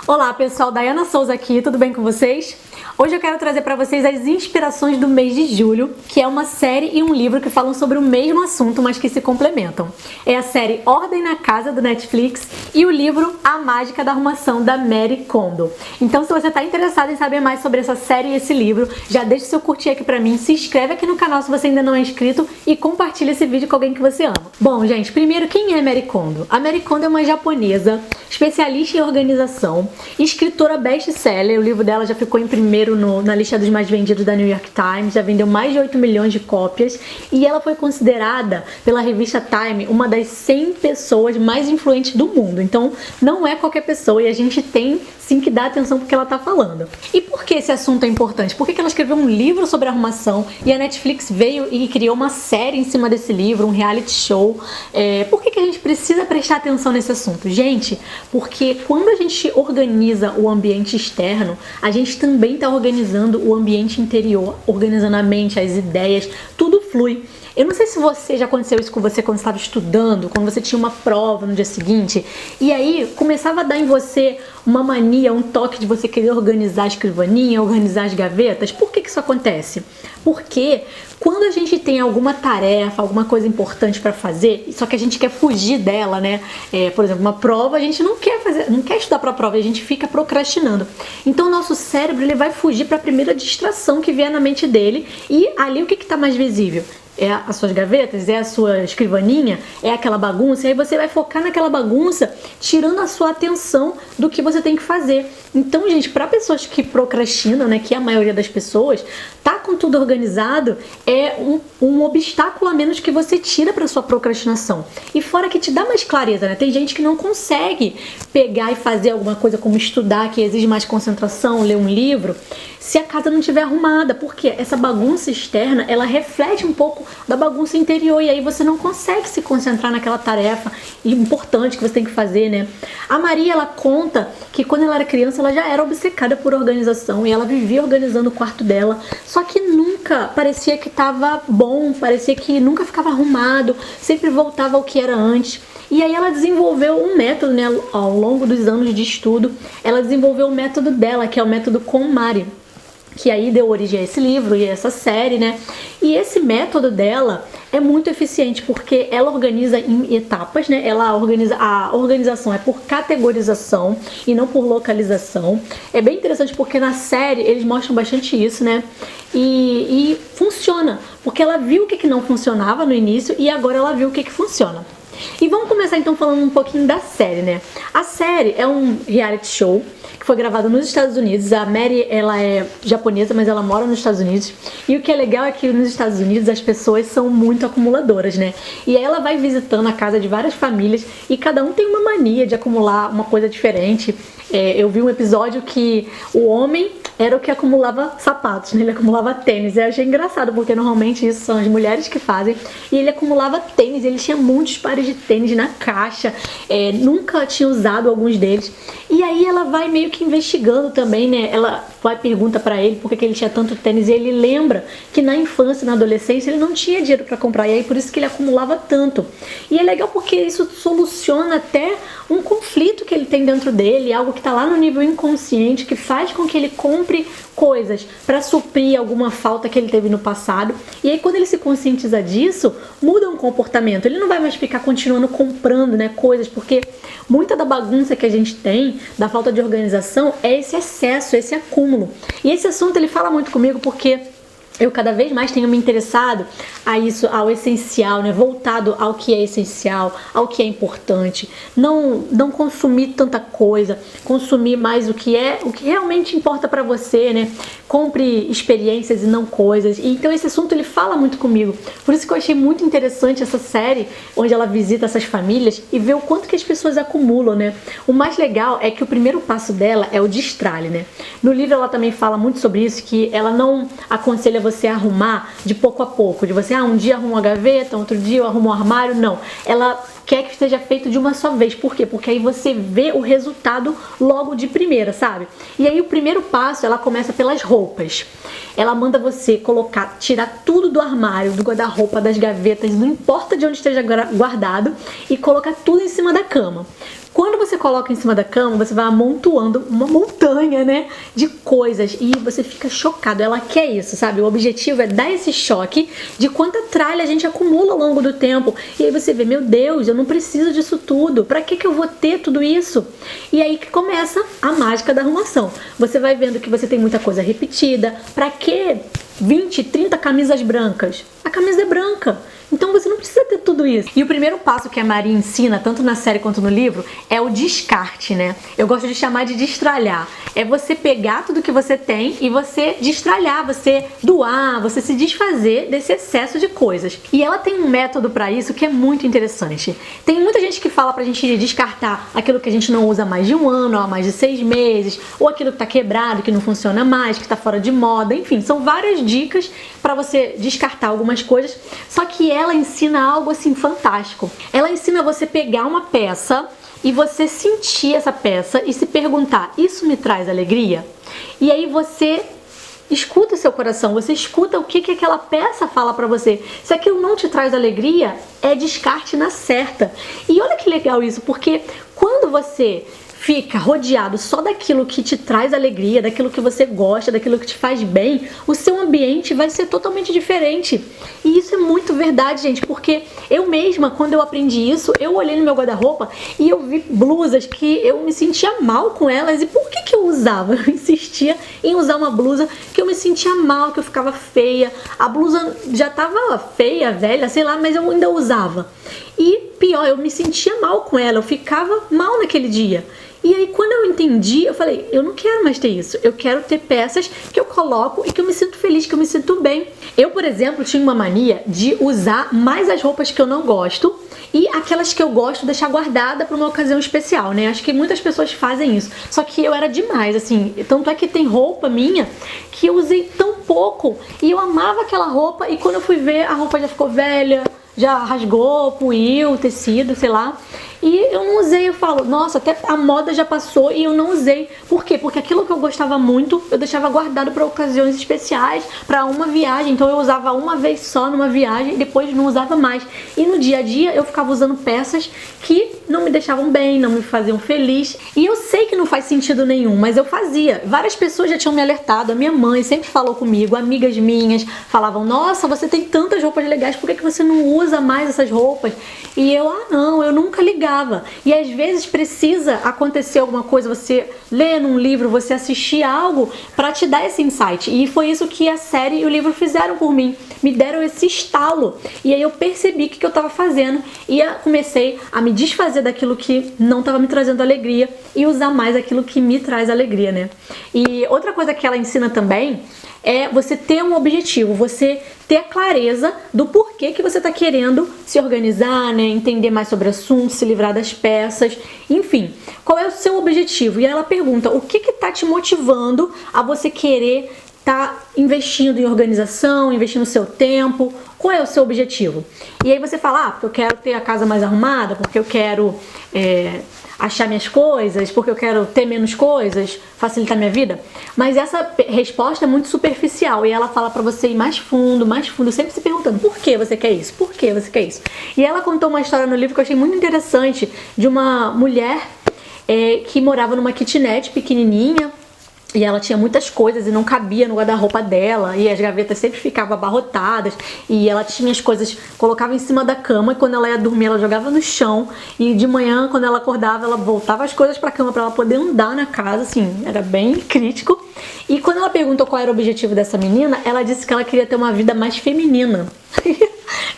Olá pessoal, Dayana Souza aqui, tudo bem com vocês? Hoje eu quero trazer para vocês as inspirações do mês de julho, que é uma série e um livro que falam sobre o mesmo assunto, mas que se complementam. É a série Ordem na Casa, do Netflix, e o livro A Mágica da Arrumação, da Marie Kondo. Então, se você está interessado em saber mais sobre essa série e esse livro, já deixa o seu curtir aqui para mim, se inscreve aqui no canal se você ainda não é inscrito e compartilha esse vídeo com alguém que você ama. Bom, gente, primeiro, quem é Marie Kondo? A Marie Kondo é uma japonesa, especialista em organização, escritora best-seller. O livro dela já ficou em primeiro na lista dos mais vendidos da New York Times, já vendeu mais de 8 milhões de cópias e ela foi considerada pela revista Time uma das 100 pessoas mais influentes do mundo. Então não é qualquer pessoa e a gente tem sim que dar atenção porque ela tá falando. E por que esse assunto é importante? Por que ela escreveu um livro sobre arrumação e a Netflix veio e criou uma série em cima desse livro, um reality show? Por que a gente precisa prestar atenção nesse assunto? Gente, porque quando a gente organiza o ambiente externo, a gente também está organizando o ambiente interior, organizando a mente, as ideias, tudo flui. Eu não sei se já aconteceu isso com você quando estava estudando, quando você tinha uma prova no dia seguinte, e aí começava a dar em você uma mania, um toque de você querer organizar a escrivaninha, organizar as gavetas. Por que isso acontece? Porque quando a gente tem alguma tarefa, alguma coisa importante para fazer, só que a gente quer fugir dela, né? Por exemplo, uma prova, a gente não quer estudar para a prova, a gente fica procrastinando. Então o nosso cérebro ele vai fugir para a primeira distração que vier na mente dele, e ali o que está mais visível? É as suas gavetas, é a sua escrivaninha, é aquela bagunça, e aí você vai focar naquela bagunça, tirando a sua atenção do que você tem que fazer. Então, gente, para pessoas que procrastinam, né, que é a maioria das pessoas, tá com tudo organizado é um obstáculo a menos que você tira para sua procrastinação. E fora que te dá mais clareza, né? Tem gente que não consegue pegar e fazer alguma coisa como estudar, que exige mais concentração, ler um livro, se a casa não estiver arrumada, porque essa bagunça externa, ela reflete um pouco da bagunça interior, e aí você não consegue se concentrar naquela tarefa importante que você tem que fazer, né? A Maria, ela conta que quando ela era criança, ela já era obcecada por organização, e ela vivia organizando o quarto dela, só que nunca parecia que estava bom, parecia que nunca ficava arrumado, sempre voltava ao que era antes. E aí ela desenvolveu um método, né, ao longo dos anos de estudo, ela desenvolveu o método dela, que é o método KonMari, que aí deu origem a esse livro e a essa série, né? E esse método dela é muito eficiente porque ela organiza em etapas, né? A organização é por categorização e não por localização. É bem interessante porque na série eles mostram bastante isso, né? E funciona, porque ela viu o que não funcionava no início e agora ela viu o que funciona. E vamos começar então falando um pouquinho da série, né? A série é um reality show que foi gravado nos Estados Unidos. A Marie, ela é japonesa, mas ela mora nos Estados Unidos. E o que é legal é que nos Estados Unidos as pessoas são muito acumuladoras, né? E aí ela vai visitando a casa de várias famílias e cada um tem uma mania de acumular uma coisa diferente. Eu vi um episódio que o homem era o que acumulava sapatos, né? Ele acumulava tênis. Eu achei engraçado, porque normalmente isso são as mulheres que fazem. E ele acumulava tênis, ele tinha muitos pares de tênis na caixa, nunca tinha usado alguns deles. E aí ela vai meio que investigando também, né? Ela vai pergunta pra ele por que ele tinha tanto tênis, e ele lembra que na infância, na adolescência, ele não tinha dinheiro pra comprar, e aí por isso que ele acumulava tanto. E é legal porque isso soluciona até um conflito que ele tem dentro dele, algo que tá lá no nível inconsciente, que faz com que ele compre coisas para suprir alguma falta que ele teve no passado. E aí quando ele se conscientiza disso, muda um comportamento. Ele não vai mais ficar continuando comprando, né, coisas, porque muita da bagunça que a gente tem, da falta de organização, é esse excesso, esse acúmulo. E esse assunto ele fala muito comigo porque eu cada vez mais tenho me interessado a isso, ao essencial, né? Voltado ao que é essencial, ao que é importante. Não consumir tanta coisa, consumir mais o que realmente importa pra você, né? Compre experiências e não coisas. E então esse assunto ele fala muito comigo. Por isso que eu achei muito interessante essa série, onde ela visita essas famílias e vê o quanto que as pessoas acumulam, né? O mais legal é que o primeiro passo dela é o destralhe, né? No livro ela também fala muito sobre isso, que ela não aconselha você arrumar de pouco a pouco, de você, um dia arrumo a gaveta, outro dia eu arrumo o armário, não. Ela quer que seja feito de uma só vez. Por quê? Porque aí você vê o resultado logo de primeira, sabe? E aí o primeiro passo, ela começa pelas roupas. Ela manda você tirar tudo do armário, do guarda-roupa, das gavetas, não importa de onde esteja guardado, e colocar tudo em cima da cama. Quando você coloca em cima da cama, você vai amontoando uma montanha, né, de coisas e você fica chocado. Ela quer isso, sabe? O objetivo é dar esse choque de quanta tralha a gente acumula ao longo do tempo. E aí você vê, meu Deus, eu não preciso disso tudo. Pra que eu vou ter tudo isso? E aí que começa a mágica da arrumação. Você vai vendo que você tem muita coisa repetida. Pra que 20, 30 camisas brancas? A camisa é branca. Então você não precisa ter tudo isso. E o primeiro passo que a Mari ensina, tanto na série quanto no livro, é o descarte, né? Eu gosto de chamar de destralhar. É você pegar tudo que você tem e você destralhar, você doar, você se desfazer desse excesso de coisas. E ela tem um método pra isso que é muito interessante. Tem muita gente que fala pra gente descartar aquilo que a gente não usa há mais de um ano, ou há mais de 6 meses, ou aquilo que tá quebrado, que não funciona mais, que tá fora de moda, enfim, são várias dicas pra você descartar algumas coisas, só que ela ensina algo assim fantástico. Ela ensina você pegar uma peça e você sentir essa peça e se perguntar, isso me traz alegria? E aí você escuta o seu coração, você escuta o que aquela peça fala pra você. Se aquilo não te traz alegria, é descarte na certa. E olha que legal isso, porque quando você fica rodeado só daquilo que te traz alegria, daquilo que você gosta, daquilo que te faz bem, o seu ambiente vai ser totalmente diferente. E isso é muito verdade, gente, porque eu mesma, quando eu aprendi isso, eu olhei no meu guarda-roupa e eu vi blusas que eu me sentia mal com elas. E por que eu usava? Eu insistia em usar uma blusa que eu me sentia mal, que eu ficava feia. A blusa já tava feia, velha, sei lá, mas eu ainda usava. E pior, eu me sentia mal com ela, eu ficava mal naquele dia. E aí quando eu entendi, eu falei, eu não quero mais ter isso. Eu quero ter peças que eu coloco e que eu me sinto feliz, que eu me sinto bem. Eu, por exemplo, tinha uma mania de usar mais as roupas que eu não gosto e aquelas que eu gosto deixar guardada para uma ocasião especial, né? Acho que muitas pessoas fazem isso. Só que eu era demais, assim. Tanto é que tem roupa minha que eu usei tão pouco e eu amava aquela roupa e quando eu fui ver, a roupa já ficou velha, já rasgou, puiu, tecido, sei lá. E eu não usei, eu falo, nossa, até a moda já passou e eu não usei. Por quê? Porque aquilo que eu gostava muito, eu deixava guardado para ocasiões especiais, para uma viagem. Então eu usava uma vez só numa viagem e depois não usava mais. E no dia a dia eu ficava usando peças que não me deixavam bem, não me faziam feliz. E eu sei que não faz sentido nenhum, mas eu fazia. Várias pessoas já tinham me alertado, a minha mãe sempre falou comigo, amigas minhas falavam, nossa, você tem tantas roupas legais, por que você não usa mais essas roupas? E eu, não, eu nunca ligava. E às vezes precisa acontecer alguma coisa, você ler num livro, você assistir algo para te dar esse insight. E foi isso que a série e o livro fizeram por mim. Me deram esse estalo. E aí eu percebi o que eu estava fazendo e comecei a me desfazer daquilo que não estava me trazendo alegria e usar mais aquilo que me traz alegria, né? E outra coisa que ela ensina também é você ter um objetivo, você ter a clareza do porquê que você está querendo se organizar, né? Entender mais sobre o assunto, se livrar das peças, enfim, qual é o seu objetivo? E ela pergunta, o que está te motivando a você querer estar investindo em organização, investindo o seu tempo? Qual é o seu objetivo? E aí você fala, porque eu quero ter a casa mais arrumada, porque eu quero achar minhas coisas, porque eu quero ter menos coisas, facilitar minha vida. Mas essa resposta é muito superficial e ela fala pra você ir mais fundo, sempre se perguntando por que você quer isso, por que você quer isso. E ela contou uma história no livro que eu achei muito interessante de uma mulher que morava numa kitnet pequenininha. E ela tinha muitas coisas e não cabia no guarda-roupa dela. E as gavetas sempre ficavam abarrotadas. E ela tinha as coisas, colocava em cima da cama. E quando ela ia dormir, ela jogava no chão. E de manhã, quando ela acordava, ela voltava as coisas pra cama pra ela poder andar na casa. Assim, era bem crítico. E quando ela perguntou qual era o objetivo dessa menina, ela disse que ela queria ter uma vida mais feminina.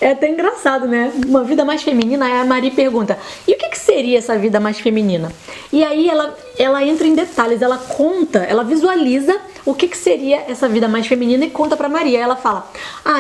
É até engraçado, né? Uma vida mais feminina. Aí a Mari pergunta, e o que seria essa vida mais feminina? E aí ela entra em detalhes, ela conta, ela visualiza o que seria essa vida mais feminina e conta pra Maria. Ela fala,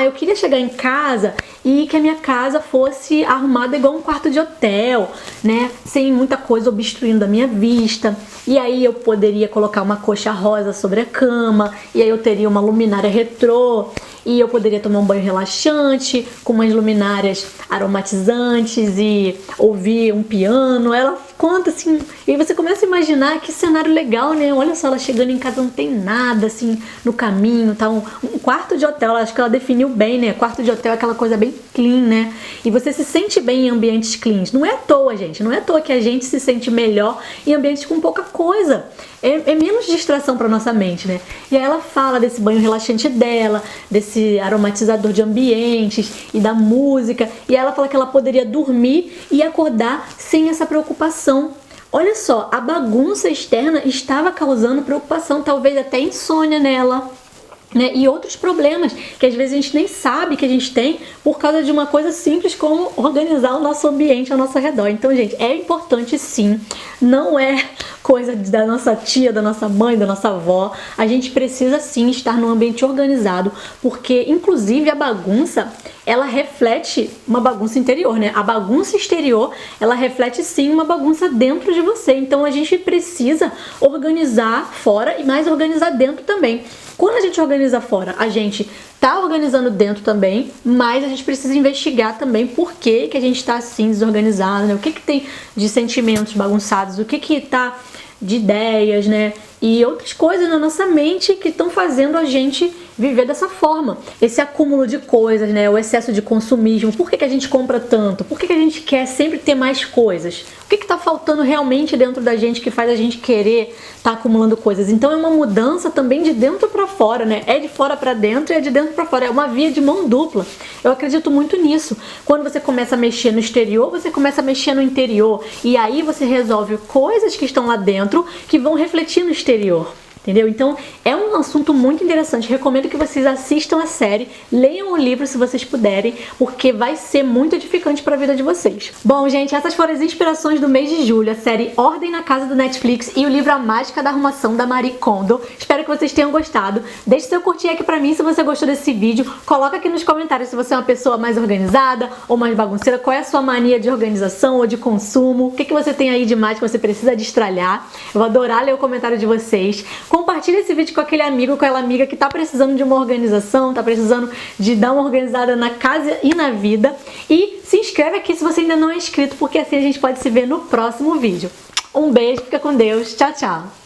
eu queria chegar em casa e que a minha casa fosse arrumada igual um quarto de hotel, né? Sem muita coisa obstruindo a minha vista. E aí eu poderia colocar uma coxa rosa sobre a cama, e aí eu teria uma luminária retrô, e eu poderia tomar um banho relaxante com umas luminárias aromatizantes e ouvir um piano. Ela conta assim, e aí você começa a imaginar que cenário legal, né? Olha só, ela chegando em casa, não tem nada assim no caminho, tá? Um quarto de hotel, acho que ela definiu bem, né? Quarto de hotel é aquela coisa bem clean, né? E você se sente bem em ambientes cleans. Não é à toa, gente. Não é à toa que a gente se sente melhor em ambientes com pouca coisa. É menos distração para nossa mente, né? E aí ela fala desse banho relaxante dela, desse aromatizador de ambientes e da música. E aí ela fala que ela poderia dormir e acordar sem essa preocupação. Olha só, a bagunça externa estava causando preocupação, talvez até insônia nela. Né? E outros problemas que às vezes a gente nem sabe que a gente tem por causa de uma coisa simples como organizar o nosso ambiente ao nosso redor. Então, gente, é importante sim, não é coisa da nossa tia, da nossa mãe, da nossa avó. A gente precisa sim estar num ambiente organizado, porque inclusive a bagunça, ela reflete uma bagunça interior, né? A bagunça exterior, ela reflete sim uma bagunça dentro de você. Então a gente precisa organizar fora e mais organizar dentro também. Quando a gente organiza fora, a gente tá organizando dentro também, mas a gente precisa investigar também por que a gente tá assim desorganizado, né? O que tem de sentimentos bagunçados, o que tá de ideias, né? E outras coisas na nossa mente que estão fazendo a gente viver dessa forma. Esse acúmulo de coisas, né? O excesso de consumismo. Por que a gente compra tanto? Por que a gente quer sempre ter mais coisas? O que está faltando realmente dentro da gente que faz a gente querer estar acumulando coisas? Então é uma mudança também de dentro para fora, né? É de fora para dentro e é de dentro para fora. É uma via de mão dupla. Eu acredito muito nisso. Quando você começa a mexer no exterior, você começa a mexer no interior. E aí você resolve coisas que estão lá dentro que vão refletir no exterior. Entendeu? Então é um assunto muito interessante. Recomendo que vocês assistam a série, leiam o livro se vocês puderem, porque vai ser muito edificante para a vida de vocês. Bom, gente, essas foram as inspirações do mês de julho, a série Ordem na Casa do Netflix e o livro A Mágica da Arrumação da Marie Kondo. Espero que vocês tenham gostado. Deixe seu curtir aqui pra mim se você gostou desse vídeo. Coloca aqui nos comentários se você é uma pessoa mais organizada ou mais bagunceira. Qual é a sua mania de organização ou de consumo? O que você tem aí de mais que você precisa destralhar? Eu vou adorar ler o comentário de vocês. Compartilhe esse vídeo com aquele amigo, com aquela amiga que tá precisando de uma organização, tá precisando de dar uma organizada na casa e na vida. E se inscreve aqui se você ainda não é inscrito, porque assim a gente pode se ver no próximo vídeo. Um beijo, fica com Deus, tchau, tchau!